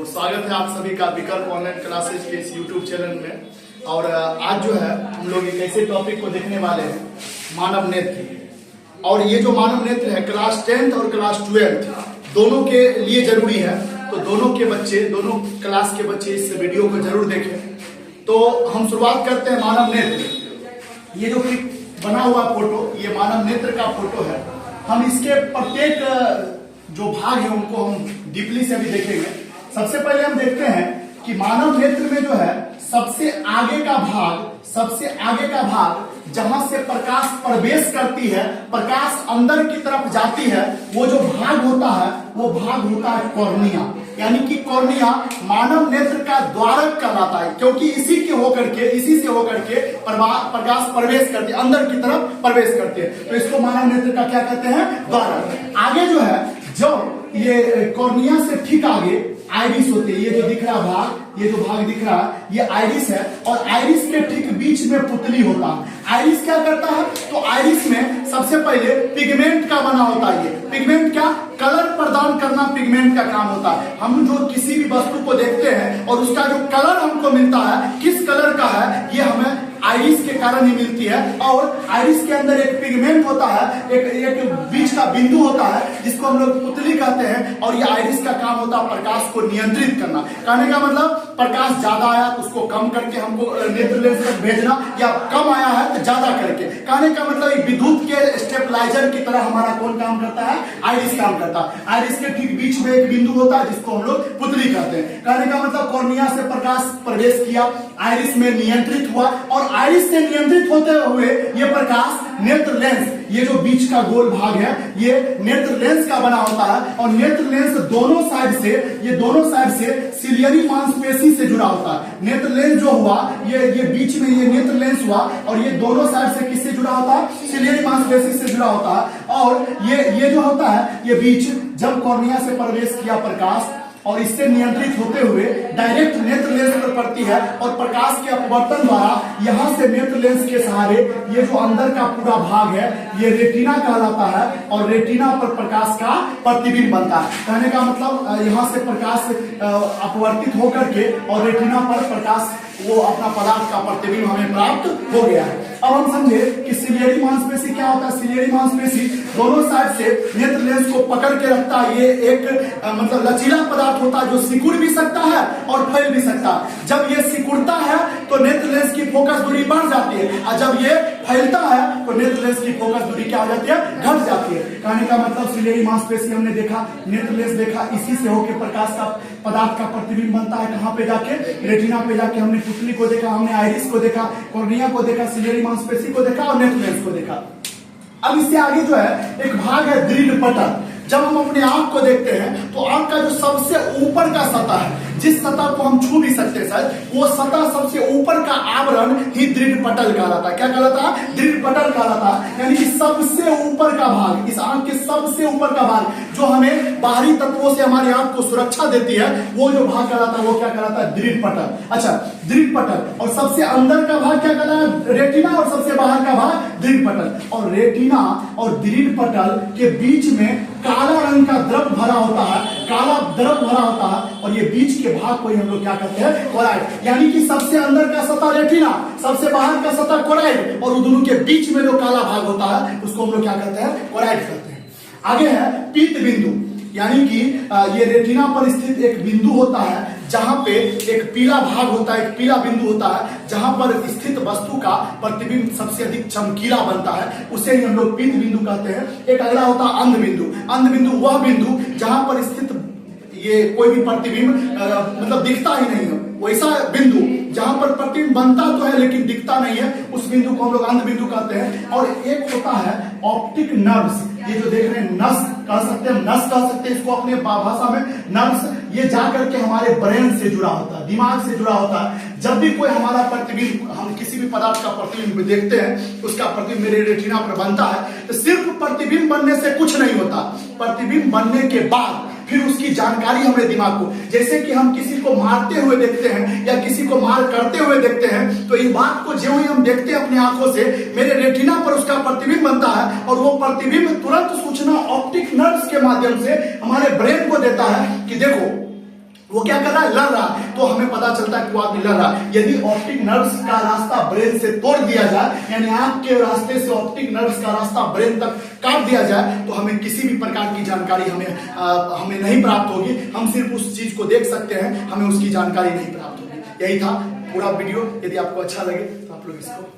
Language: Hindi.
स्वागत है आप सभी का विकल्प ऑनलाइन क्लासेज के इस यूट्यूब चैनल में। और आज जो है हम लोग एक ऐसे टॉपिक को देखने वाले हैं, मानव नेत्र। और ये जो मानव नेत्र है क्लास 10th और क्लास 12th दोनों के लिए जरूरी है, तो दोनों के बच्चे, दोनों क्लास के बच्चे इस वीडियो को जरूर देखें। तो हम शुरुआत करते हैं मानव नेत्र। ये जो बना हुआ फोटो, ये मानव नेत्र का फोटो है। हम इसके प्रत्येक जो भाग है उनको हम डीपली से अभी देखेंगे। सबसे पहले हम देखते हैं कि मानव नेत्र में जो है सबसे आगे का भाग जहां से प्रकाश प्रवेश करती है, प्रकाश अंदर की तरफ जाती है, वो जो भाग होता है वो भाग होता है कॉर्निया। यानी कि कॉर्निया मानव नेत्र का द्वारक कहलाता है, क्योंकि इसी से होकर के प्रकाश प्रवेश करती है, अंदर की तरफ प्रवेश करती है। तो इसको मानव नेत्र का क्या कहते हैं? द्वारक। आगे जो है, जो ये कॉर्निया से ठीक आगे आइरिस होती है। ये जो दिख रहा भाग, ये जो भाग दिख रहा है, ये आइरिस है। और आइरिस के ठीक बीच में पुतली होता है। आइरिस क्या करता है? तो आइरिस में सबसे पहले पिगमेंट का बना होता है। ये पिगमेंट क्या? कलर प्रदान करना पिगमेंट का काम होता है। हम जो किसी भी वस्तु को देखते हैं और उसका जो कलर हमको मिलता है, किस कलर का है, ये हमें आइरिस के कारण ही मिलती है। और आइरिस के अंदर एक पिगमेंट होता है, एक बीच का बिंदु होता है जिसको हम लोग पुतली कहते हैं। और ये आइरिस का काम होता है प्रकाश को नियंत्रित करना। कहने का मतलब प्रकाश ज्यादा आया तो उसको कम करके हमको नेत्र लेंस तक भेजना, या कम आया है तो ज्यादा करके। कहने का मतलब विद्युत के स्टेबलाइजर की तरह हमारा कौन काम करता है? आइरिस काम करता है। आइरिस के ठीक बीच में एक बिंदु होता है जिसको हम लोग पुतली कहते हैं। कहने का मतलब कॉर्निया से प्रकाश प्रवेश किया, आइरिस में नियंत्रित हुआ, और आइरिस से नियंत्रित होते हुए ये प्रकाश नेत्र लेंस, ये जो बीच का गोल भाग है, ये नेत्र लेंस का बना होता है। और नेत्र लेंस दोनों साइड से सिलियरी मांसपेशी से जुड़ा होता है। नेत्र लेंस जो हुआ, ये बीच में ये नेत्र लेंस हुआ, और ये दोनों साइड से किससे जुड़ा होता है? सिलियरी मांसपेशी से जुड़ा होता है। और ये जो होता है, ये बीच जब कॉर्निया से प्रवेश किया प्रकाश, और इससे नियंत्रित होते हुए डायरेक्ट नेत्र लेंस पर पड़ती है, और प्रकाश के अपवर्तन द्वारा यहां से नेत्र लेंस के सहारे ये जो अंदर का पूरा भाग है, ये रेटिना कहलाता है। और रेटिना पर प्रकाश का प्रतिबिंब बनता है। कहने का मतलब यहाँ से प्रकाश अपवर्तित होकर के और रेटिना पर प्रकाश, वो अपना पदार्थ का प्रतिबिंब हमें प्राप्त हो गया है। अब हम समझे कि सिलियरी मांसपेशी क्या होता है। सिलियरी मांसपेशी दोनों साइड से नेत्र लेंस को पकड़ के रखता है। ये एक मतलब लचीला पदार्थ होता है जो सिकुड़ भी सकता है और फैल भी सकता है। जब ये सिकुड़ता है तो नेत्र लेंस की फोकस दूरी बढ़ जाती है, और जब ये फैलता है तो नेत्र लेंस की फोकस दूरी क्या हो जाती है? घट जाती है। कहने का मतलब सिलियरी मांसपेशी हमने देखा, नेत्र लेंस देखा, इसी से होकर प्रकाश का पदार्थ का प्रतिबिंब बनता है। कहाँ पे जाके? रेटिना पे जाके। हमने पुतली को देखा, हमने आइरिस को देखा, कॉर्निया को देखा, सिलियरी मांसपेशी को देखा और नेत्र लेंस को देखा। अब इससे आगे जो है एक भाग है दृढ़ पटल। जब हम अपने आंख को देखते हैं तो आंख का जो सबसे ऊपर का सतह है, जिस सतह को हम छू भी सकते हैं शायद, वो सतह सबसे ऊपर का आवरण ही दृढ़ पटल कहलाता है। क्या कहलाता है? दृढ़ पटल कहलाता है। यानी कि सबसे ऊपर का भाग, इस आंख के सबसे ऊपर का भाग जो हमें बाहरी तत्वों से हमारी आंख को सुरक्षा देती है, वो जो भाग कहलाता है वो क्या कहलाता है? दृढ़ पटल। अच्छा, दृढ़ पटल। और सबसे अंदर का भाग क्या कहलाता है? रेटिना। और सबसे बाहर का भाग दृढ़ पटल। और रेटिना और दृढ़ पटल के बीच में काला रंग का द्रव भरा होता है, काला द्रव भरा होता है। और ये बीच के भाग को हम लोग क्या कहते हैं? कोराइड। यानी कि सबसे अंदर का सतह रेटिना, सबसे बाहर का सतह कोराइड, और दोनों के बीच में जो काला भाग होता है उसको हम लोग क्या कहते हैं? कोराइड कहते हैं। आगे है पीत बिंदु। यानी कि ये रेटिना पर स्थित एक बिंदु होता है जहां पे एक पीला भाग होता है, एक पीला बिंदु होता है, जहां पर स्थित वस्तु का प्रतिबिंब सबसे अधिक चमकीला बनता है, उसे ही हम लोग पीत बिंदु कहते हैं। एक अगला होता है अंध बिंदु। अंध बिंदु वह बिंदु जहां पर स्थित ये कोई भी प्रतिबिंब मतलब दिखता ही नहीं है, वैसा बिंदु जहां पर प्रतिबिंब बनता तो है लेकिन दिखता नहीं है, उस बिंदु को हम लोग अंध बिंदु कहते हैं। और एक होता है ऑप्टिक नर्व्स। ये जो देख रहे हैं नस कह सकते हैं, नस कह सकते हैं इसको अपने भाषा में, नर्व्स। ये जाकर के हमारे ब्रेन से जुड़ा होता है, दिमाग से जुड़ा होता है। जब भी कोई हमारा प्रतिबिंब, हम किसी भी पदार्थ का प्रतिबिंब देखते हैं, उसका प्रतिबिंब मेरे रेटिना पर बनता है, तो सिर्फ प्रतिबिंब बनने से कुछ नहीं होता। प्रतिबिंब बनने के बाद फिर उसकी जानकारी हमारे दिमाग को, जैसे कि हम किसी को मारते हुए देखते हैं या किसी को मार करते हुए देखते हैं, तो इस बात को जो ही हम देखते हैं अपनी आंखों से, मेरे रेटिना पर उसका प्रतिबिंब बनता है। और वो प्रतिबिंब तुरंत सूचना ऑप्टिक नर्व्स के माध्यम से हमारे ब्रेन को देता है कि देखो वो क्या कर रहा है, लड़ रहा है, तो हमें पता चलता है कि वो आदमी लड़ रहा है। यदि ऑप्टिक नर्व्स का रास्ता ब्रेन से तोड़ दिया जाए, यानी आंख के रास्ते से ऑप्टिक नर्व्स का रास्ता ब्रेन तक काट दिया जाए, तो हमें किसी भी प्रकार की जानकारी हमें नहीं प्राप्त होगी। हम सिर्फ उस चीज को देख सकते हैं, हमें उसकी जानकारी नहीं प्राप्त होगी। यही था पूरा वीडियो। यदि आपको अच्छा लगे तो आप लोग इसको